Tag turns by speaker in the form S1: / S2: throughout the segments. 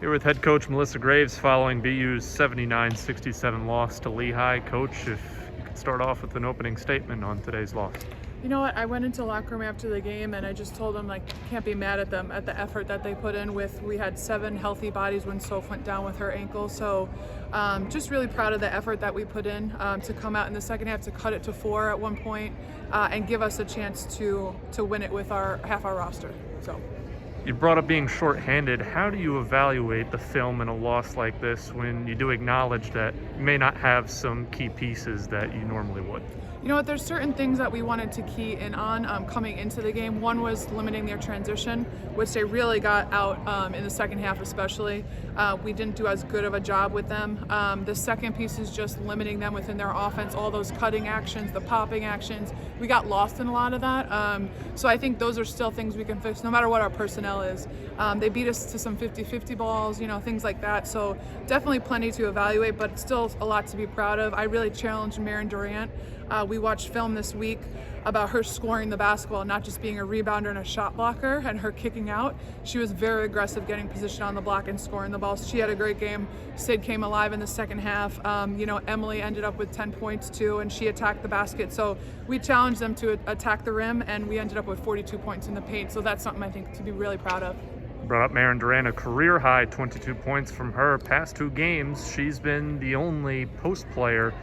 S1: Here with head coach Melissa Graves following BU's 79-67 loss to Lehigh. Coach, if you could start off with an opening statement on today's loss.
S2: You know what, I went into the locker room after the game and I just told them, can't be mad at them, at the effort that they put in we had 7 healthy bodies when Soph went down with her ankle. So just really proud of the effort that we put in to come out in the second half, to cut it to 4 at one point and give us a chance to win it with half our roster. So.
S1: You brought up being shorthanded. How do you evaluate the film in a loss like this when you do acknowledge that you may not have some key pieces that you normally would?
S2: You know what, there's certain things that we wanted to key in on coming into the game. One was limiting their transition, which they really got out in the second half especially. We didn't do as good of a job with them. The second piece is just limiting them within their offense, all those cutting actions, the popping actions. We got lost in a lot of that. So I think those are still things we can fix no matter what our personnel is. They beat us to some 50-50 balls, things like that. So definitely plenty to evaluate, but still a lot to be proud of. I really challenged Maren Durant. We watched film this week about her scoring the basketball, not just being a rebounder and a shot blocker, and her kicking out. She was very aggressive, getting position on the block and scoring the ball. So she had a great game. Sid came alive in the second half. Emily ended up with 10 points too, and she attacked the basket. So we challenged them to attack the rim, and we ended up with 42 points in the paint. So that's something I think to be really proud of.
S1: Brought up Maren Durant, a career high 22 points from her past 2 games. She's been the only post player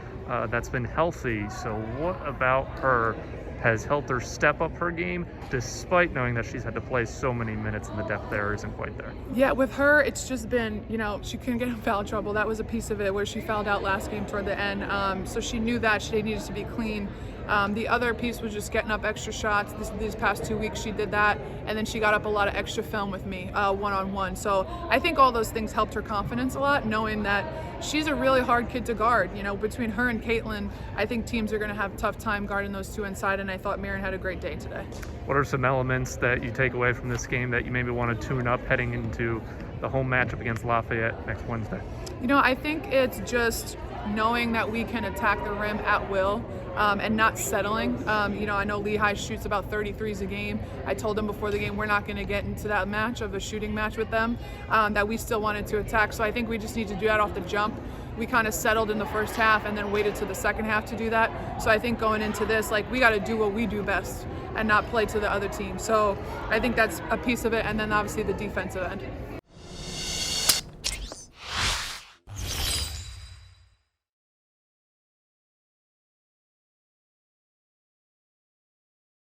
S1: that's been healthy. So what about her has helped her step up her game despite knowing that she's had to play so many minutes and the depth there isn't quite there?
S2: Yeah, with her, it's just been, she couldn't get in foul trouble. That was a piece of it where she fouled out last game toward the end. So she knew that she needed to be clean. The other piece was just getting up extra shots. These past 2 weeks she did that, and then she got up a lot of extra film with me one-on-one. So I think all those things helped her confidence a lot, knowing that she's a really hard kid to guard. Between her and Caitlin, I think teams are going to have a tough time guarding those 2 inside, and I thought Maren had a great day today.
S1: What are some elements that you take away from this game that you maybe want to tune up heading into the home matchup against Lafayette next Wednesday?
S2: I think it's just knowing that we can attack the rim at will. And not settling. I know Lehigh shoots about 33s a game. I told them before the game we're not going to get into that match of a shooting match with them, that we still wanted to attack. So I think we just need to do that off the jump. We kind of settled in the first half and then waited to the second half to do that. So I think going into this, we got to do what we do best and not play to the other team. So I think that's a piece of it, and then obviously the defensive end.